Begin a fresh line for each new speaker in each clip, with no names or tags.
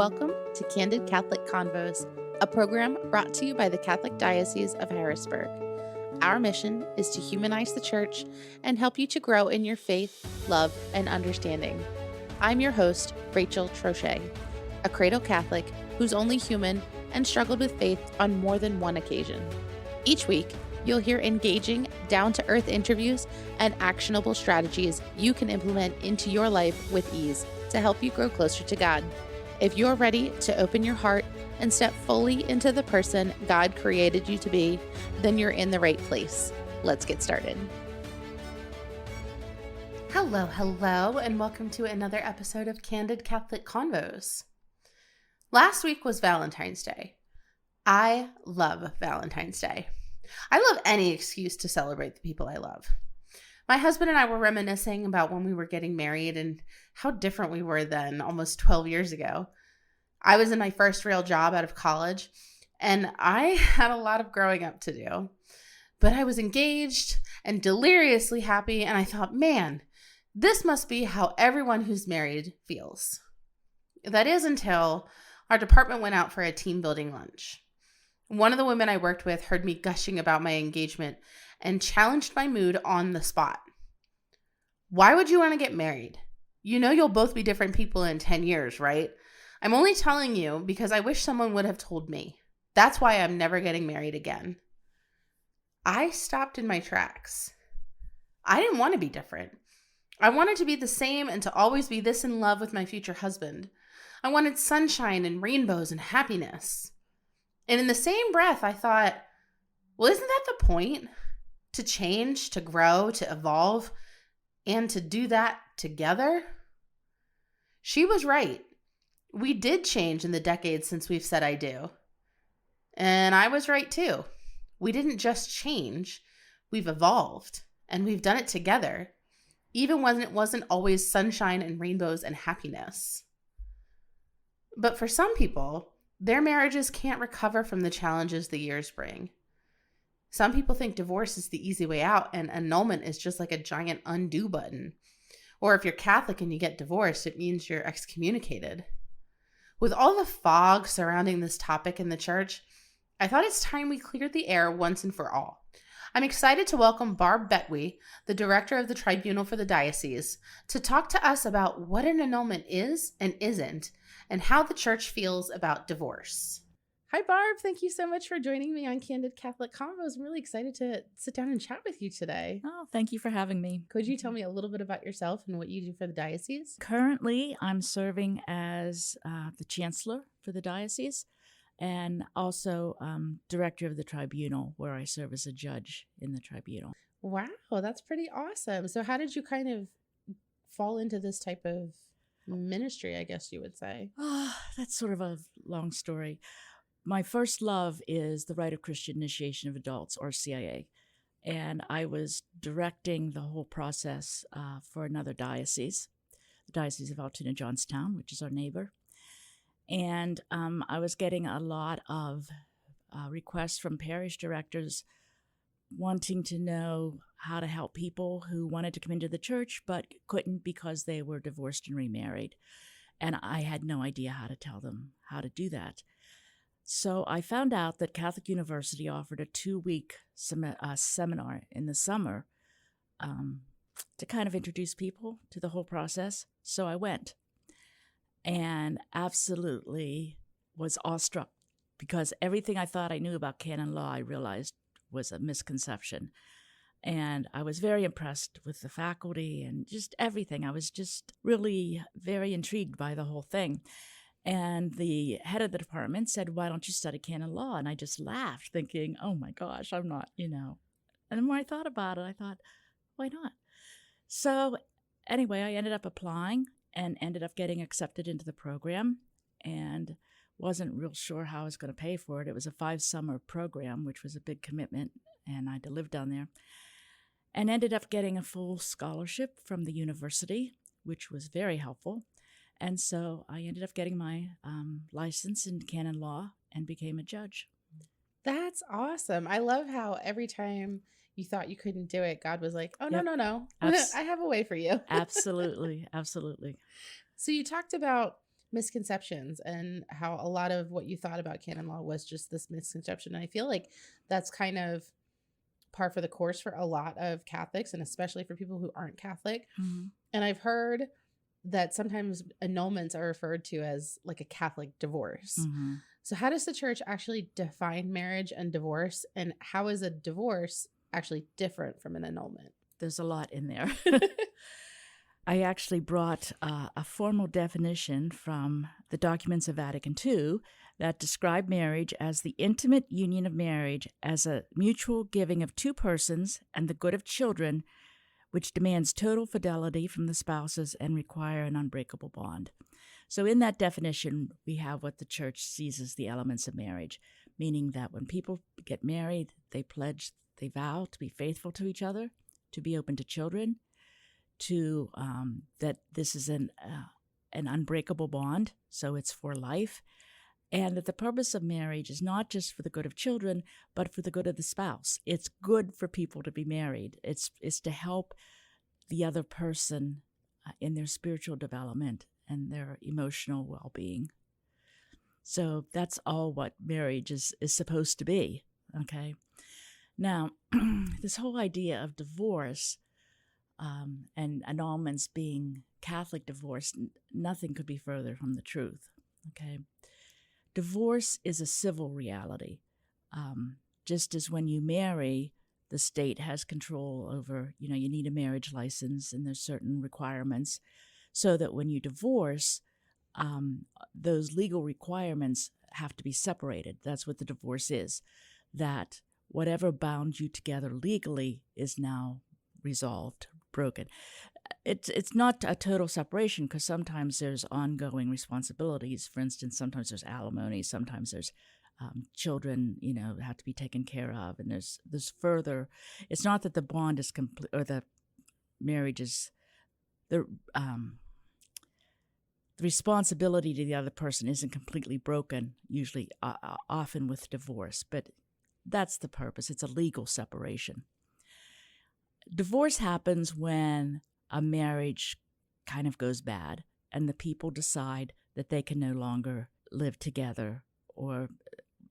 Welcome to Candid Catholic Convos, a program brought to you by the Catholic Diocese of Harrisburg. Our mission is to humanize the church and help you to grow in your faith, love, and understanding. I'm your host, Rachel Trochet, a cradle Catholic who's only human and struggled with faith on more than one occasion. Each week, you'll hear engaging, down-to-earth interviews and actionable strategies you can implement into your life with ease to help you grow closer to God. If you're ready to open your heart and step fully into the person God created you to be, then you're in the right place. Let's get started. Hello, and welcome to another episode of Candid Catholic Convos. Last week was Valentine's Day. I love Valentine's Day. I love any excuse to celebrate the people I love. My husband and I were reminiscing about when we were getting married and how different we were then, almost 12 years ago. I was in my first real job out of college, and I had a lot of growing up to do. But I was engaged and deliriously happy, and I thought, man, this must be how everyone who's married feels. That is until our department went out for a team building lunch. One of the women I worked with heard me gushing about my engagement and challenged my mood on the spot. Why would you want to get married? You know you'll both be different people in 10 years, right? I'm only telling you because I wish someone would have told me. That's why I'm never getting married again. I stopped in my tracks. I didn't want to be different. I wanted to be the same and to always be this in love with my future husband. I wanted sunshine and rainbows and happiness. And in the same breath, I thought, well, isn't that the point? To change, to grow, to evolve, and to do that together? She was right. We did change in the decades since we've said I do. And I was right too. We didn't just change, we've evolved, and we've done it together, even when it wasn't always sunshine and rainbows and happiness. But for some people, their marriages can't recover from the challenges the years bring. Some people think divorce is the easy way out and annulment is just like a giant undo button. Or if you're Catholic and you get divorced, it means you're excommunicated. With all the fog surrounding this topic in the church, I thought it's time we cleared the air once and for all. I'm excited to welcome Barb Bettwy, the director of the Tribunal for the Diocese, to talk to us about what an annulment is and isn't, and how the church feels about divorce. Hi, Barb. Thank you so much for joining me on Candid Catholic Convos. I'm really excited to sit down and chat with you today.
Oh, thank you for having me.
Could you tell me a little bit about yourself and what you do for the diocese?
Currently, I'm serving as the chancellor for the diocese and also director of the tribunal, where I serve as a judge in the tribunal.
Wow, that's pretty awesome. So how did you kind of fall into this type of ministry, I guess you would say?
Oh, that's sort of a long story. My first love is the Rite of Christian Initiation of Adults, or CIA. And I was directing the whole process for another diocese, the Diocese of Altoona Johnstown, which is our neighbor. And I was getting a lot of requests from parish directors wanting to know how to help people who wanted to come into the church but couldn't because they were divorced and remarried. And I had no idea how to tell them how to do that. So I found out that Catholic University offered a 2-week seminar in the summer to kind of introduce people to the whole process. So I went and absolutely was awestruck because everything I thought I knew about canon law, I realized was a misconception. And I was very impressed with the faculty and just everything. I was just really very intrigued by the whole thing. And the head of the department said, why don't you study canon law? And I just laughed, thinking, oh my gosh, I'm not, And the more I thought about it, I thought, why not? So anyway, I ended up applying and ended up getting accepted into the program and wasn't real sure how I was going to pay for it. It was a 5-summer program, which was a big commitment, and I had to live down there. And ended up getting a full scholarship from the university, which was very helpful. And so I ended up getting my license in canon law and became a judge.
That's awesome. I love how every time you thought you couldn't do it, God was like, oh,
Yep.
no. I have a way for you.
Absolutely.
So you talked about misconceptions and how a lot of what you thought about canon law was just this misconception. And I feel like that's kind of par for the course for a lot of Catholics, and especially for people who aren't Catholic.
Mm-hmm.
And I've heard that sometimes annulments are referred to as like a Catholic divorce.
Mm-hmm.
So how does the church actually define marriage and divorce? And how is a divorce actually different from an annulment?
There's a lot in there. I actually brought a formal definition from the documents of Vatican II that describe marriage as the intimate union of marriage as a mutual giving of two persons and the good of children, which demands total fidelity from the spouses and require an unbreakable bond. So in that definition, we have what the church sees as the elements of marriage, meaning that when people get married, they vow to be faithful to each other, to be open to children, to that this is an unbreakable bond, so it's for life, and that the purpose of marriage is not just for the good of children, but for the good of the spouse. It's good for people to be married. It's to help the other person in their spiritual development and their emotional well-being. So that's all what marriage is supposed to be, okay? Now, this whole idea of divorce and annulments being Catholic divorce, nothing could be further from the truth, okay? Divorce is a civil reality. Just as when you marry, the state has control over, you need a marriage license and there's certain requirements, so that when you divorce, those legal requirements have to be separated. That's what the divorce is, that whatever bound you together legally is now resolved, broken. It's not a total separation, because sometimes there's ongoing responsibilities. For instance, sometimes there's alimony, sometimes there's children, have to be taken care of, and there's further. It's not that the bond is complete or the marriage is the responsibility to the other person isn't completely broken. Usually, often with divorce, but that's the purpose. It's a legal separation. Divorce happens when a marriage kind of goes bad and the people decide that they can no longer live together, or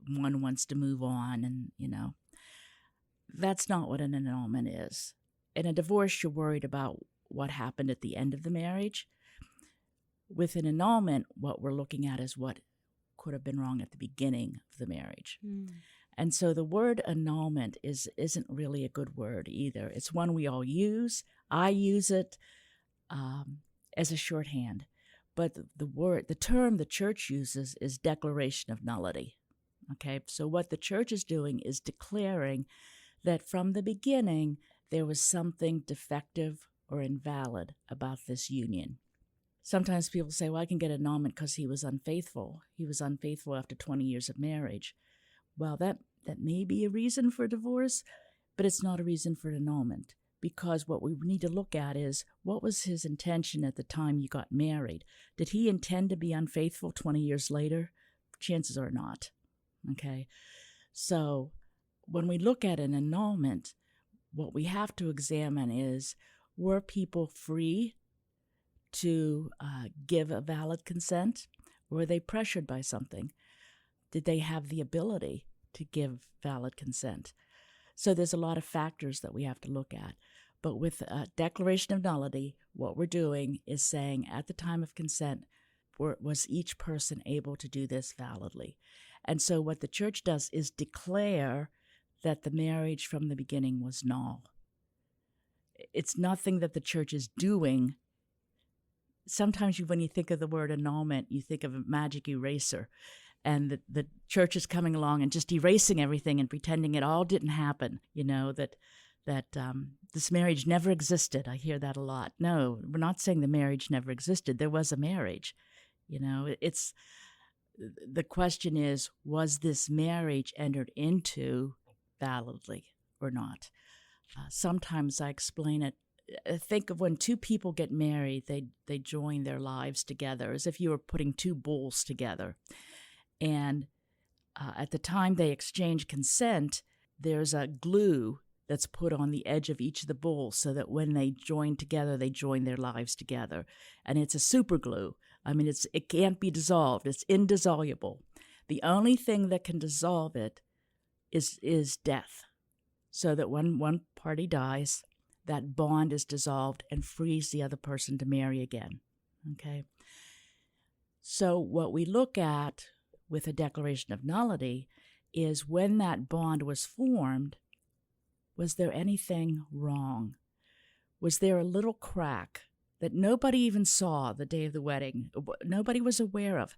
one wants to move on, and, that's not what an annulment is. In a divorce, you're worried about what happened at the end of the marriage. With an annulment, what we're looking at is what could have been wrong at the beginning of the marriage. And so the word annulment isn't really a good word either. It's one we all use. I use it as a shorthand. But the term the church uses is declaration of nullity. Okay, so what the church is doing is declaring that from the beginning there was something defective or invalid about this union. Sometimes people say, well, I can get an annulment because he was unfaithful. He was unfaithful after 20 years of marriage. Well, that may be a reason for divorce, but it's not a reason for annulment, because what we need to look at is, what was his intention at the time you got married? Did he intend to be unfaithful 20 years later? Chances are not, okay? So when we look at an annulment, what we have to examine is, were people free to give a valid consent? Were they pressured by something? Did they have the ability to give valid consent? So there's a lot of factors that we have to look at. But with a declaration of nullity, what we're doing is saying, at the time of consent, was each person able to do this validly? And so what the church does is declare that the marriage from the beginning was null. It's nothing that the church is doing. Sometimes when you think of the word annulment, you think of a magic eraser, and the church is coming along and just erasing everything and pretending it all didn't happen, that this marriage never existed. I hear that a lot. No, we're not saying the marriage never existed. There was a marriage. It's the question is, was this marriage entered into validly or not? Sometimes I explain it. Think of when two people get married, they join their lives together as if you were putting two bulls together. And at the time they exchange consent, there's a glue that's put on the edge of each of the bulls so that when they join together, they join their lives together. And it's a super glue. I mean, it can't be dissolved. It's indissoluble. The only thing that can dissolve it is death. So that when one party dies, that bond is dissolved and frees the other person to marry again. Okay? So what we look at with a declaration of nullity is when that bond was formed, was there anything wrong? Was there a little crack that nobody even saw the day of the wedding? Nobody was aware of.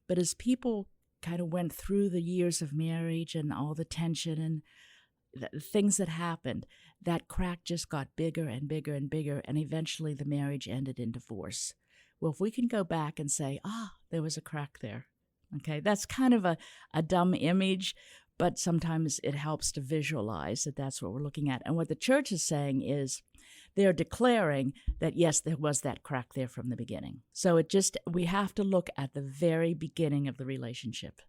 But as people kind of went through the years of marriage and all the tension and the things that happened, that crack just got bigger and bigger and bigger, and eventually the marriage ended in divorce. Well, if we can go back and say, there was a crack there, okay, that's kind of a dumb image, but sometimes it helps to visualize that that's what we're looking at. And what the church is saying is they're declaring that, yes, there was that crack there from the beginning. So we have to look at the very beginning of the relationship.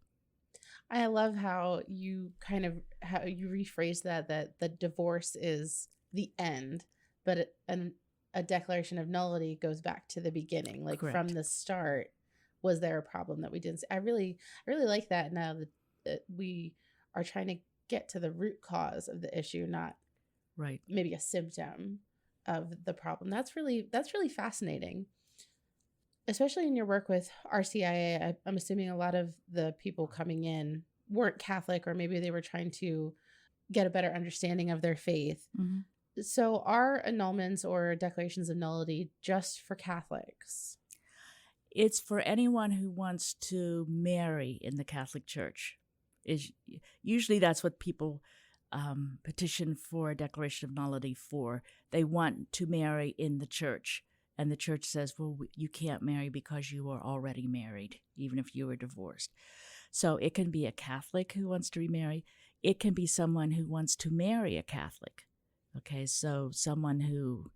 I love how you rephrase that the divorce is the end, but a declaration of nullity goes back to the beginning. Like
Correct.
From the start, was there a problem that we didn't see? I really like that now that we are trying to get to the root cause of the issue, not
right,
maybe a symptom of the problem. That's really fascinating. Especially in your work with RCIA, I'm assuming a lot of the people coming in weren't Catholic, or maybe they were trying to get a better understanding of their faith.
Mm-hmm.
So are annulments or declarations of nullity just for Catholics?
It's for anyone who wants to marry in the Catholic Church. Usually that's what people petition for a declaration of nullity for. They want to marry in the church. And the church says, well, you can't marry because you are already married, even if you were divorced. So it can be a Catholic who wants to remarry. It can be someone who wants to marry a Catholic. Okay, so someone who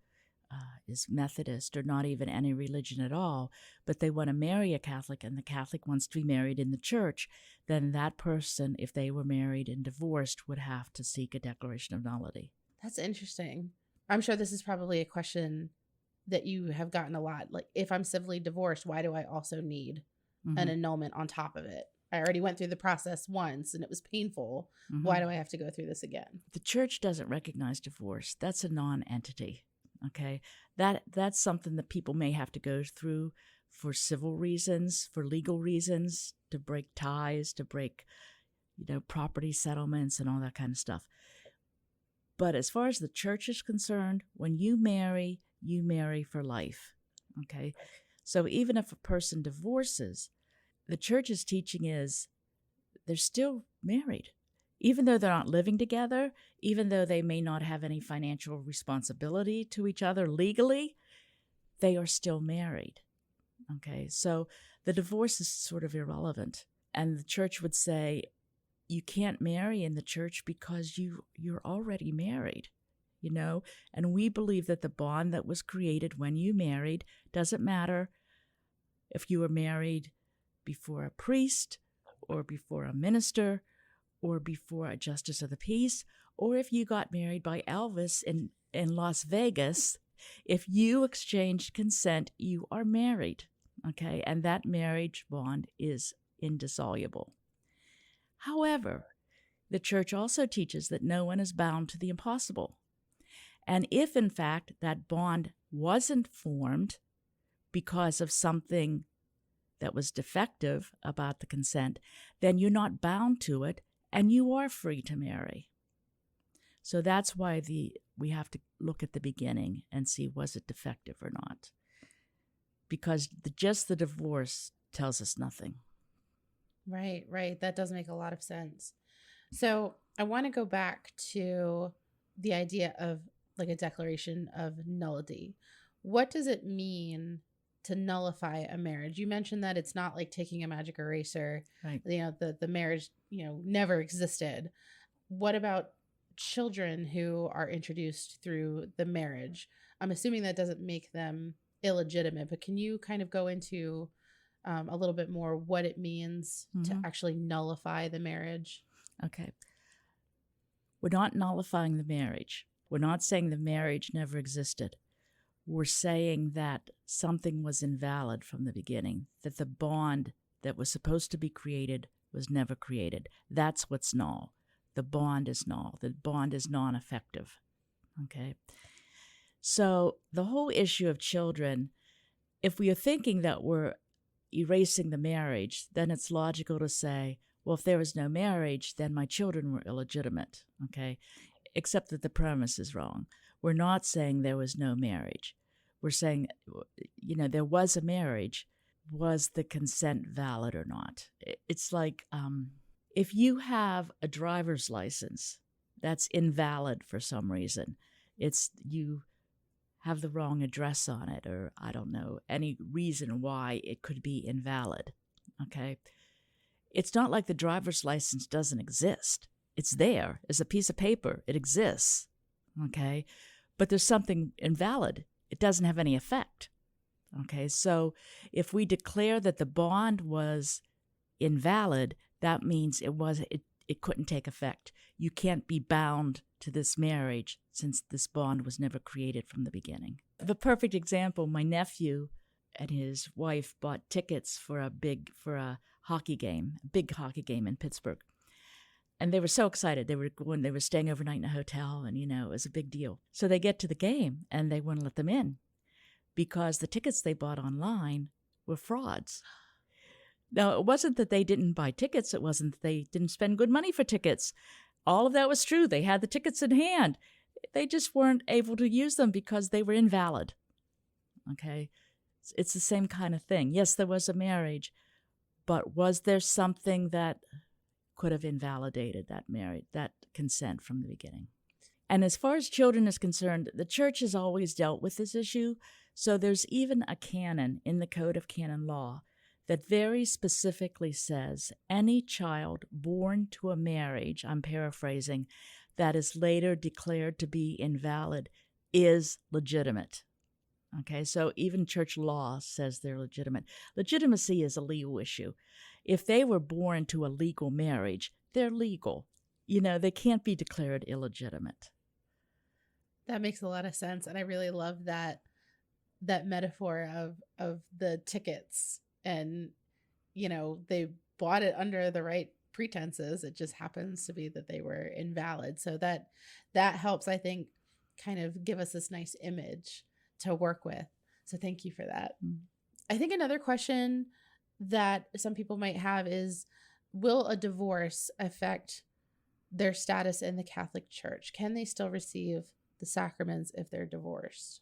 is Methodist or not even any religion at all, but they want to marry a Catholic and the Catholic wants to be married in the church, then that person, if they were married and divorced, would have to seek a declaration of nullity.
That's interesting. I'm sure this is probably a question that you have gotten a lot. Like, if I'm civilly divorced, why do I also need an annulment on top of it? I already went through the process once and it was painful. Why do I have to go through this again?
The church doesn't recognize divorce. That's a non-entity. Okay, that's something that people may have to go through for civil reasons, for legal reasons, to break ties, to break, property settlements and all that kind of stuff. But as far as the church is concerned, when you marry for life. Okay, so even if a person divorces, the church's teaching is they're still married. Even though they're not living together, even though they may not have any financial responsibility to each other legally, they are still married. Okay, so the divorce is sort of irrelevant. And the church would say, you can't marry in the church because you're already married, And we believe that the bond that was created when you married doesn't matter if you were married before a priest or before a minister or before a justice of the peace, or if you got married by Elvis in Las Vegas. If you exchanged consent, you are married, okay? And that marriage bond is indissoluble. However, the church also teaches that no one is bound to the impossible. And if, in fact, that bond wasn't formed because of something that was defective about the consent, then you're not bound to it, and you are free to marry. So that's why we have to look at the beginning and see, was it defective or not? Because just the divorce tells us nothing.
Right. That does make a lot of sense. So I want to go back to the idea of like a declaration of nullity. What does it mean to nullify a marriage? You mentioned that it's not like taking a magic eraser.
Right.
The marriage, never existed. What about children who are introduced through the marriage? I'm assuming that doesn't make them illegitimate, but can you kind of go into a little bit more what it means to actually nullify the marriage?
Okay. We're not nullifying the marriage. We're not saying the marriage never existed. We're saying that something was invalid from the beginning, that the bond that was supposed to be created was never created. That's what's null. The bond is null. The bond is non-effective. Okay? So the whole issue of children, if we are thinking that we're erasing the marriage, then it's logical to say, well, if there was no marriage, then my children were illegitimate, okay? Except that the premise is wrong. We're not saying there was no marriage. We're saying, there was a marriage. Was the consent valid or not? It's like if you have a driver's license that's invalid for some reason, you have the wrong address on it, or I don't know, any reason why it could be invalid, okay? It's not like the driver's license doesn't exist. It's there. It's a piece of paper. It exists, okay? But there's something invalid. It doesn't have any effect, okay? So if we declare that the bond was invalid, that means it couldn't take effect. You can't be bound to this marriage since this bond was never created from the beginning. The perfect example, my nephew and his wife bought tickets for a big hockey game in Pittsburgh. And they were so excited. They were staying overnight in a hotel, and it was a big deal. So they get to the game and they wouldn't let them in because the tickets they bought online were frauds. Now, it wasn't that they didn't buy tickets. It wasn't that they didn't spend good money for tickets. All of that was true. They had the tickets in hand. They just weren't able to use them because they were invalid. Okay? It's the same kind of thing. Yes, there was a marriage, but was there something that could have invalidated that consent from the beginning? And as far as children is concerned, the church has always dealt with this issue. So there's even a canon in the Code of Canon Law that very specifically says any child born to a marriage, I'm paraphrasing, that is later declared to be invalid is legitimate. Okay, so even church law says they're legitimate. Legitimacy is a legal issue. If they were born to a legal marriage, they're legal. They can't be declared illegitimate.
That makes a lot of sense. And I really love that metaphor of the tickets. And, they bought it under the right pretenses. It just happens to be that they were invalid. So that helps, I think, kind of give us this nice image to work with. So thank you for that. Mm-hmm. I think another question that some people might have is, will a divorce affect their status in the Catholic Church? Can they still receive the sacraments if they're divorced?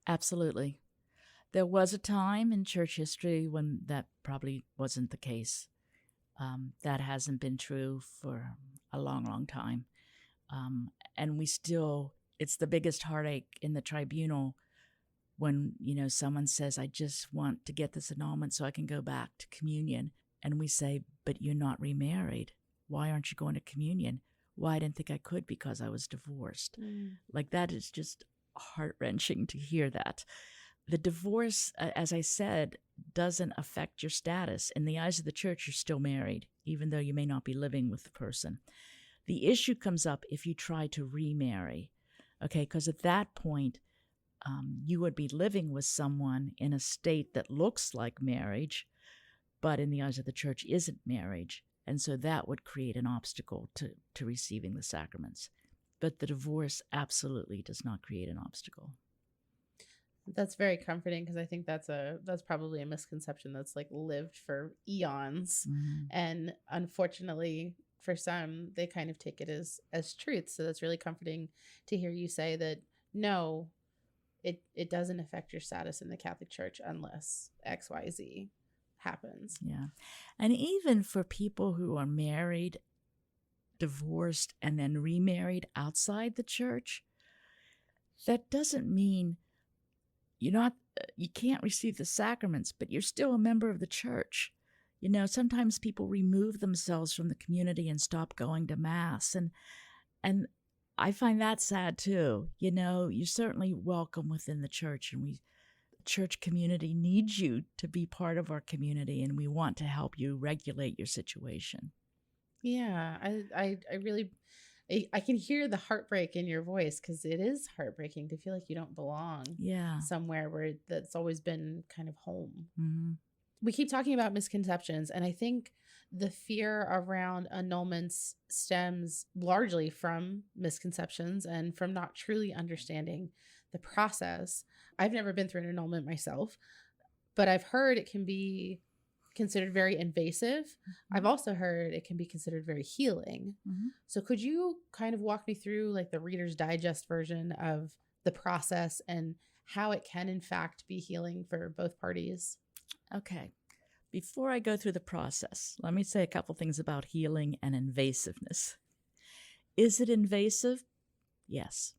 Absolutely. There was a time in church history when that probably wasn't the case. That hasn't been true for a long, long time. And it's the biggest heartache in the tribunal when, someone says, I just want to get this annulment so I can go back to communion. And we say, but you're not remarried. Why aren't you going to communion? Well, I didn't think I could because I was divorced. Like, that is just heart-wrenching to hear that. The divorce, as I said, doesn't affect your status. In the eyes of the church, you're still married, even though you may not be living with the person. The issue comes up if you try to remarry, okay? Because at that point, you would be living with someone in a state that looks like marriage, but in the eyes of the church isn't marriage. And so that would create an obstacle to receiving the sacraments. But the divorce absolutely does not create an obstacle.
That's very comforting, because I think that's probably a misconception that's like lived for eons. Mm-hmm. And unfortunately for some, they kind of take it as truth. So that's really comforting to hear you say that, no, it doesn't affect your status in the Catholic Church unless XYZ happens.
Yeah. And even for people who are married, divorced, and then remarried outside the church, that doesn't mean you can't receive the sacraments, but you're still a member of the church. Sometimes people remove themselves from the community and stop going to Mass. And I find that sad too. You're certainly welcome within the church, and the church community needs you to be part of our community, and we want to help you regulate your situation.
Yeah, I really, I can hear the heartbreak in your voice, because it is heartbreaking to feel like you don't belong somewhere where that's always been kind of home.
Mm-hmm.
We keep talking about misconceptions, and I think the fear around annulments stems largely from misconceptions and from not truly understanding the process. I've never been through an annulment myself, but I've heard it can be considered very invasive. Mm-hmm. I've also heard it can be considered very healing. Mm-hmm. So could you kind of walk me through like the Reader's Digest version of the process and how it can in fact be healing for both parties?
Okay. Before I go through the process, let me say a couple things about healing and invasiveness. Is it invasive? Yes.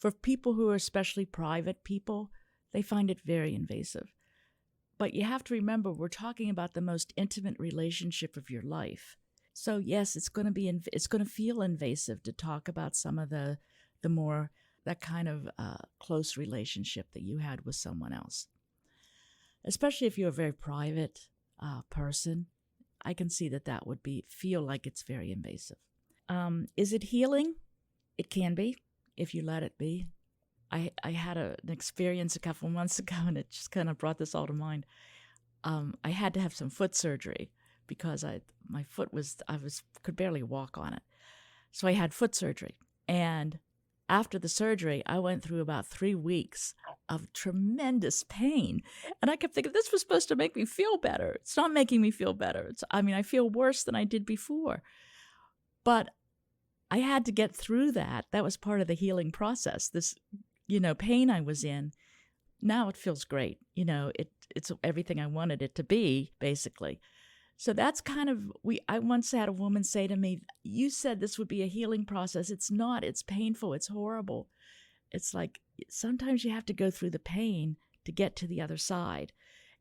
For people who are especially private people, they find it very invasive. But you have to remember, we're talking about the most intimate relationship of your life. So yes, it's going to feel invasive to talk about some of the more, that kind of close relationship that you had with someone else. Especially if you're a very private person, I can see that would feel like it's very invasive. Is it healing? It can be, if you let it be. I had an experience a couple months ago, and it just kind of brought this all to mind. I had to have some foot surgery because my foot could barely walk on it. So I had foot surgery. And after the surgery, I went through about 3 weeks of tremendous pain. And I kept thinking, this was supposed to make me feel better. It's not making me feel better. I feel worse than I did before. But I had to get through that. That was part of the healing process. This, pain I was in, now it feels great. It's everything I wanted it to be, basically. So that's kind of, I once had a woman say to me, you said this would be a healing process. It's not. It's painful. It's horrible. It's like sometimes you have to go through the pain to get to the other side.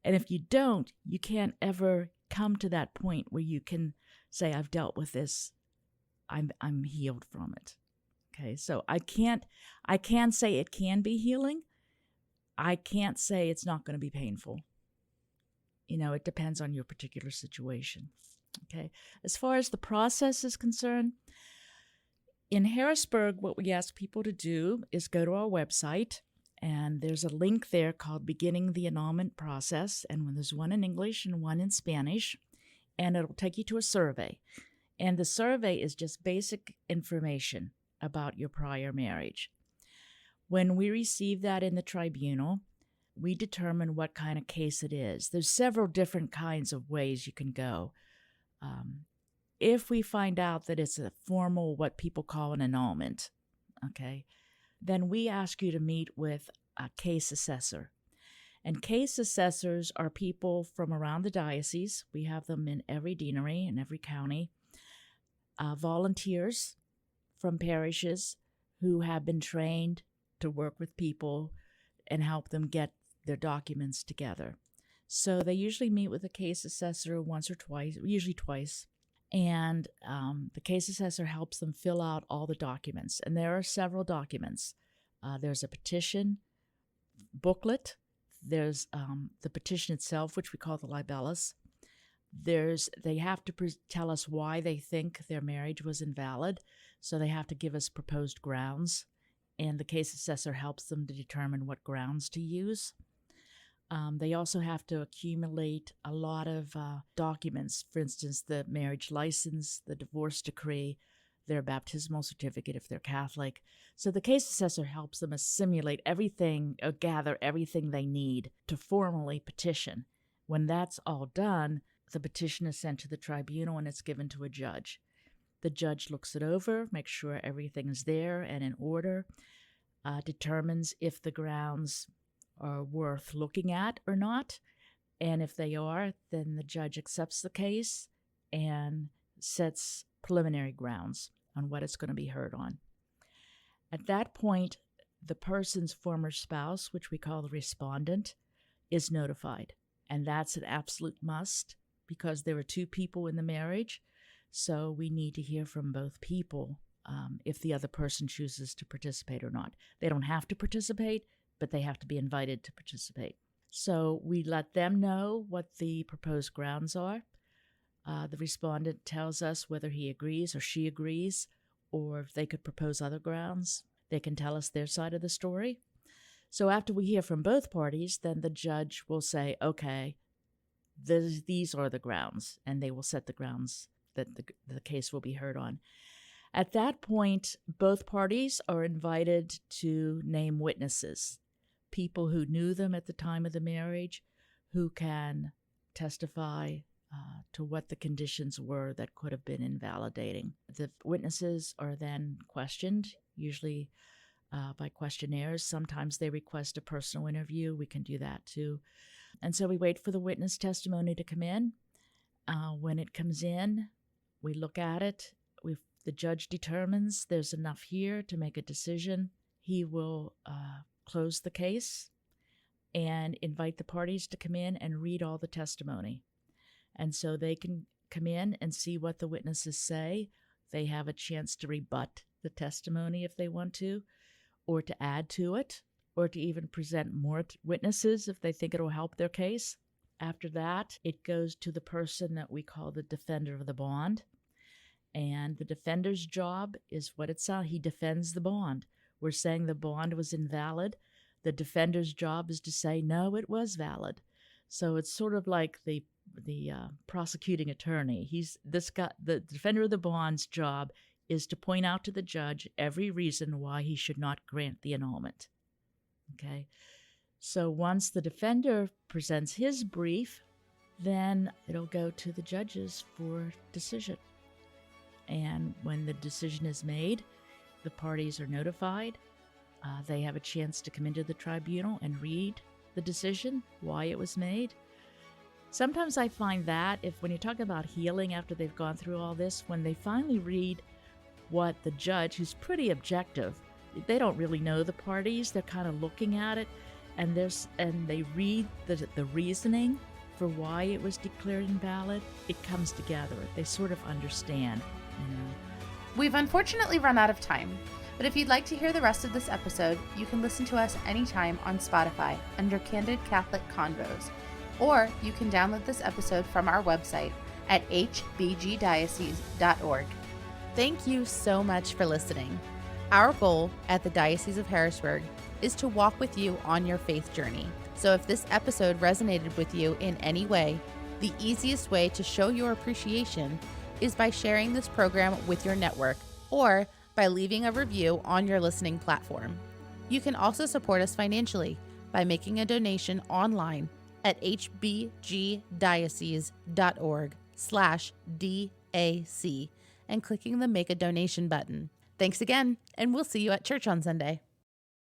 And if you don't, you can't ever come to that point where you can say, I've dealt with this. I'm healed from it. Okay, so I can say it can be healing. I can't say it's not going to be painful. It depends on your particular situation. Okay, as far as the process is concerned, in Harrisburg, what we ask people to do is go to our website, and there's a link there called Beginning the Annulment Process, and there's one in English and one in Spanish, and it'll take you to a survey. And the survey is just basic information about your prior marriage. When we receive that in the tribunal, we determine what kind of case it is. There's several different kinds of ways you can go. If we find out that it's a formal, what people call an annulment, okay, then we ask you to meet with a case assessor. And case assessors are people from around the diocese. We have them in every deanery, in every county. Volunteers from parishes who have been trained to work with people and help them get their documents together. So they usually meet with a case assessor once or twice, usually twice, and the case assessor helps them fill out all the documents. And there are several documents. There's a petition booklet. There's the petition itself, which we call the libellus. They have to tell us why they think their marriage was invalid, so they have to give us proposed grounds, and the case assessor helps them to determine what grounds to use. They also have to accumulate a lot of documents, for instance, the marriage license, the divorce decree, their baptismal certificate if they're Catholic. So the case assessor helps them assimilate everything, or gather everything they need to formally petition. When that's all done, the petition is sent to the tribunal and it's given to a judge. The judge looks it over, makes sure everything is there and in order, determines if the grounds are worth looking at or not. And if they are, then the judge accepts the case and sets preliminary grounds on what it's going to be heard on. At that point, the person's former spouse, which we call the respondent, is notified. And that's an absolute must because there are two people in the marriage. So we need to hear from both people if the other person chooses to participate or not. They don't have to participate, but they have to be invited to participate. So we let them know what the proposed grounds are. The respondent tells us whether he agrees or she agrees or if they could propose other grounds. They can tell us their side of the story. So after we hear from both parties, then the judge will say, okay, these are the grounds, and they will set the grounds that the case will be heard on. At that point, both parties are invited to name witnesses, people who knew them at the time of the marriage, who can testify to what the conditions were that could have been invalidating. The witnesses are then questioned, usually by questionnaires. Sometimes they request a personal interview. We can do that too. And so we wait for the witness testimony to come in. When it comes in, we look at it. The judge determines there's enough here to make a decision. He will close the case and invite the parties to come in and read all the testimony. And so they can come in and see what the witnesses say. They have a chance to rebut the testimony if they want to, or to add to it, or to even present more witnesses if they think it will help their case. After that, it goes to the person that we call the defender of the bond. And the defender's job is what it sounds. He defends the bond. We're saying the bond was invalid. The defender's job is to say, no, it was valid. So it's sort of like the prosecuting attorney. The defender of the bond's job is to point out to the judge every reason why he should not grant the annulment. Okay? So once the defender presents his brief, then it'll go to the judges for decision. And when the decision is made, the parties are notified. They have a chance to come into the tribunal and read the decision, why it was made. Sometimes I find that when you talk about healing after they've gone through all this, when they finally read what the judge, who's pretty objective, they don't really know the parties, they're kind of looking at it, and they read the reasoning for why it was declared invalid, it comes together. They sort of understand.
We've unfortunately run out of time, but if you'd like to hear the rest of this episode, you can listen to us anytime on Spotify under Candid Catholic Convos, or you can download this episode from our website at hbgdiocese.org. Thank you so much for listening. Our goal at the Diocese of Harrisburg is to walk with you on your faith journey. So if this episode resonated with you in any way, the easiest way to show your appreciation is by sharing this program with your network or by leaving a review on your listening platform. You can also support us financially by making a donation online at hbgdiocese.org/DAC and clicking the Make a Donation button. Thanks again, and we'll see you at church on Sunday.